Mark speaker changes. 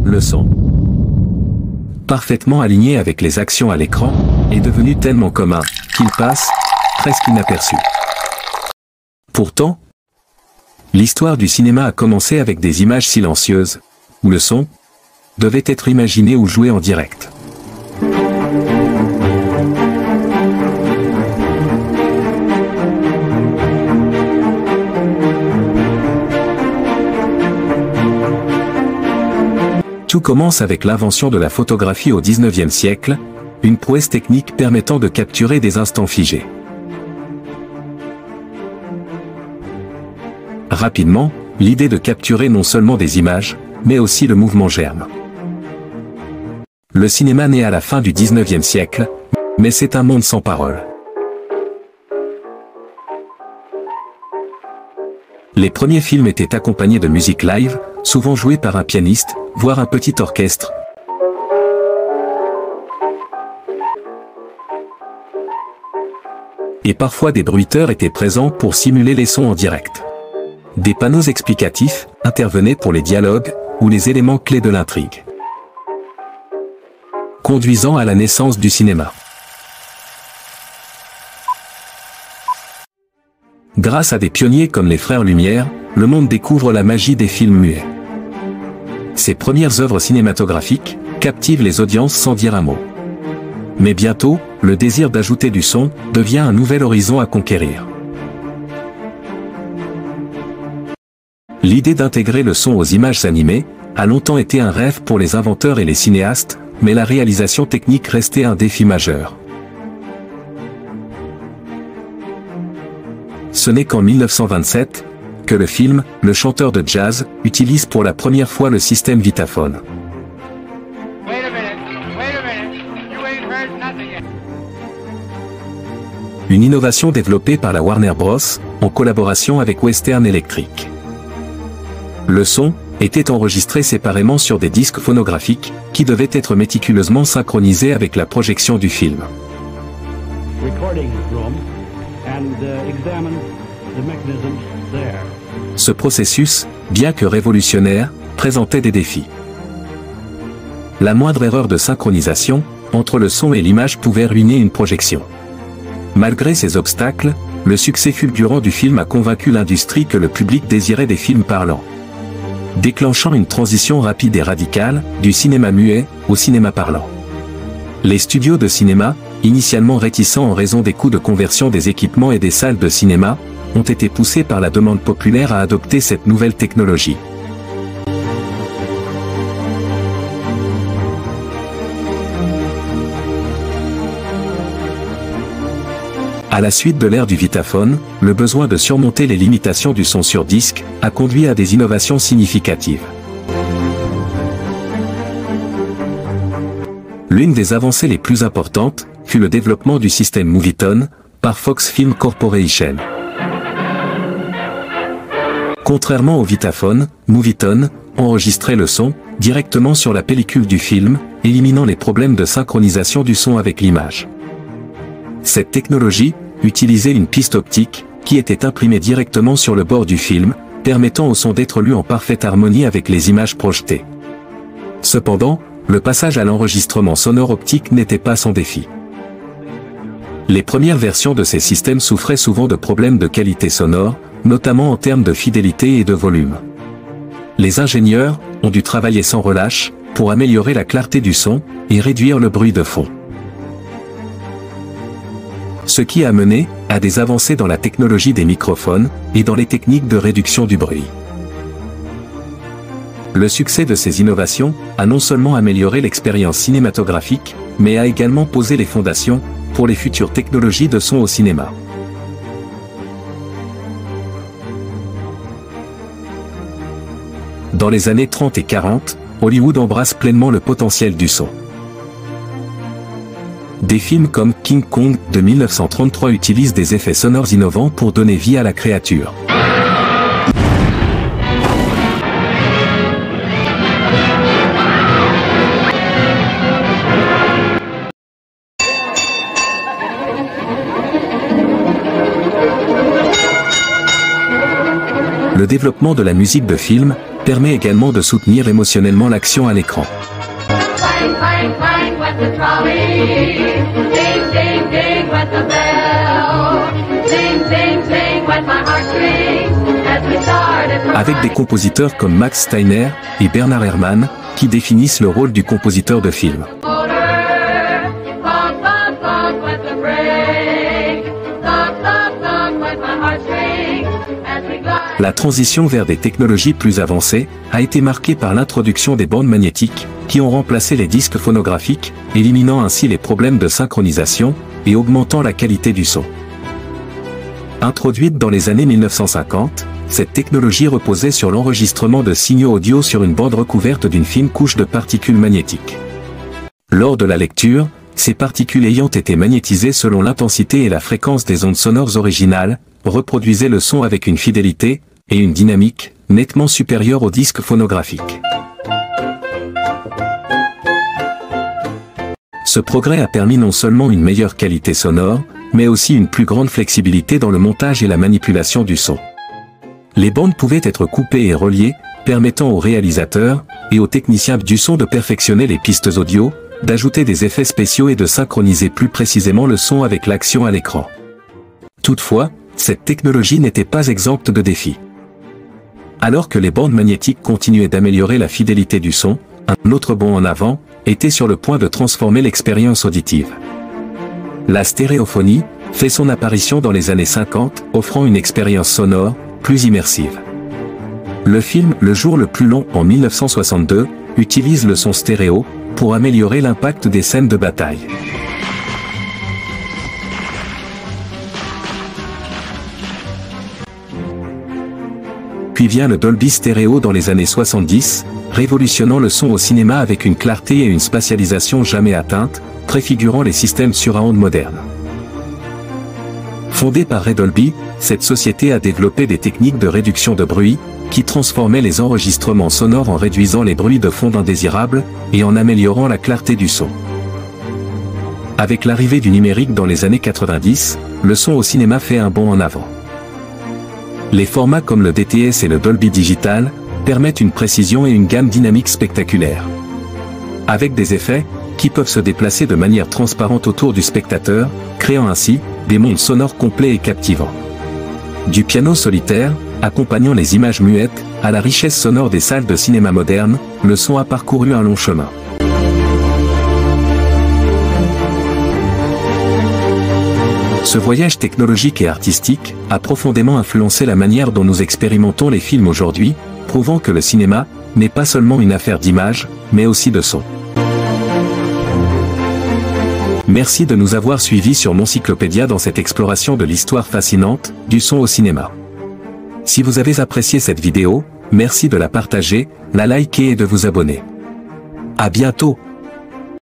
Speaker 1: le son, parfaitement aligné avec les actions à l'écran, est devenu tellement commun qu'il passe presque inaperçu. Pourtant, l'histoire du cinéma a commencé avec des images silencieuses, où le son devait être imaginé ou joué en direct. Tout commence avec l'invention de la photographie au XIXe siècle, une prouesse technique permettant de capturer des instants figés. Rapidement, l'idée de capturer non seulement des images, mais aussi le mouvement germe. Le cinéma naît à la fin du XIXe siècle, mais c'est un monde sans parole. Les premiers films étaient accompagnés de musique live, souvent jouée par un pianiste, voire un petit orchestre. Et parfois des bruiteurs étaient présents pour simuler les sons en direct. Des panneaux explicatifs intervenaient pour les dialogues ou les éléments clés de l'intrigue, conduisant à la naissance du cinéma. Grâce à des pionniers comme les frères Lumière, le monde découvre la magie des films muets. Ces premières œuvres cinématographiques captivent les audiences sans dire un mot. Mais bientôt, le désir d'ajouter du son devient un nouvel horizon à conquérir. L'idée d'intégrer le son aux images animées a longtemps été un rêve pour les inventeurs et les cinéastes, mais la réalisation technique restait un défi majeur. Ce n'est qu'en 1927 que le film « Le chanteur de jazz » utilise pour la première fois le système Vitaphone. Une innovation développée par la Warner Bros. En collaboration avec Western Electric. Le son était enregistré séparément sur des disques phonographiques qui devaient être méticuleusement synchronisés avec la projection du film. Ce processus, bien que révolutionnaire, présentait des défis. La moindre erreur de synchronisation entre le son et l'image pouvait ruiner une projection. Malgré ces obstacles, le succès fulgurant du film a convaincu l'industrie que le public désirait des films parlants, déclenchant une transition rapide et radicale du cinéma muet au cinéma parlant. Les studios de cinéma, initialement réticents en raison des coûts de conversion des équipements et des salles de cinéma, ont été poussés par la demande populaire à adopter cette nouvelle technologie. À la suite de l'ère du Vitaphone, le besoin de surmonter les limitations du son sur disque a conduit à des innovations significatives. L'une des avancées les plus importantes fut le développement du système Movietone par Fox Film Corporation. Contrairement au Vitaphone, Movietone enregistrait le son directement sur la pellicule du film, éliminant les problèmes de synchronisation du son avec l'image. Cette technologie utilisait une piste optique qui était imprimée directement sur le bord du film, permettant au son d'être lu en parfaite harmonie avec les images projetées. Cependant, le passage à l'enregistrement sonore optique n'était pas sans défi. Les premières versions de ces systèmes souffraient souvent de problèmes de qualité sonore, notamment en termes de fidélité et de volume. Les ingénieurs ont dû travailler sans relâche pour améliorer la clarté du son et réduire le bruit de fond. Ce qui a mené à des avancées dans la technologie des microphones et dans les techniques de réduction du bruit. Le succès de ces innovations a non seulement amélioré l'expérience cinématographique, mais a également posé les fondations pour les futures technologies de son au cinéma. Dans les années 30 et 40, Hollywood embrasse pleinement le potentiel du son. Des films comme King Kong de 1933 utilisent des effets sonores innovants pour donner vie à la créature. Le Le développement de la musique de film permet également de soutenir émotionnellement l'action à l'écran.
Speaker 2: Clang, clang, clang went the trolley. Ding, ding, ding went the bell. Zing, zing, zing went my heartstrings as we started from
Speaker 1: Avec des compositeurs comme Max Steiner et Bernard Herrmann, qui définissent le rôle du compositeur de film.
Speaker 2: motor. Clunk, clunk, clunk went the brake. Clunk, clunk, clunk went my heartstrings as we glide.
Speaker 1: La transition vers des technologies plus avancées a été marquée par l'introduction des bandes magnétiques, qui ont remplacé les disques phonographiques, éliminant ainsi les problèmes de synchronisation et augmentant la qualité du son. Introduite dans les années 1950, cette technologie reposait sur l'enregistrement de signaux audio sur une bande recouverte d'une fine couche de particules magnétiques. Lors de la lecture, ces particules ayant été magnétisées selon l'intensité et la fréquence des ondes sonores originales, reproduisaient le son avec une fidélité et une dynamique nettement supérieures au disque phonographique. Ce progrès a permis non seulement une meilleure qualité sonore, mais aussi une plus grande flexibilité dans le montage et la manipulation du son. Les bandes pouvaient être coupées et reliées, permettant aux réalisateurs et aux techniciens du son de perfectionner les pistes audio, d'ajouter des effets spéciaux et de synchroniser plus précisément le son avec l'action à l'écran. Toutefois, cette technologie n'était pas exempte de défis. Alors que les bandes magnétiques continuaient d'améliorer la fidélité du son, un autre bond en avant était sur le point de transformer l'expérience auditive. La stéréophonie fait son apparition dans les années 50, offrant une expérience sonore plus immersive. Le film Le jour le plus long en 1962 utilise le son stéréo pour améliorer l'impact des scènes de bataille. Puis vient le Dolby Stereo dans les années 70, révolutionnant le son au cinéma avec une clarté et une spatialisation jamais atteintes, préfigurant les systèmes surround modernes. Fondée par Ray Dolby, cette société a développé des techniques de réduction de bruit, qui transformaient les enregistrements sonores en réduisant les bruits de fond indésirables, et en améliorant la clarté du son. Avec l'arrivée du numérique dans les années 90, le son au cinéma fait un bond en avant. Les formats comme le DTS et le Dolby Digital permettent une précision et une gamme dynamique spectaculaires. Avec des effets qui peuvent se déplacer de manière transparente autour du spectateur, créant ainsi des mondes sonores complets et captivants. Du piano solitaire, accompagnant les images muettes, à la richesse sonore des salles de cinéma modernes, le son a parcouru un long chemin. Ce voyage technologique et artistique a profondément influencé la manière dont nous expérimentons les films aujourd'hui, prouvant que le cinéma n'est pas seulement une affaire d'image, mais aussi de son. Merci de nous avoir suivis sur Moncyclopédia dans cette exploration de l'histoire fascinante du son au cinéma. Si vous avez apprécié cette vidéo, merci de la partager, la liker et de vous abonner. À bientôt!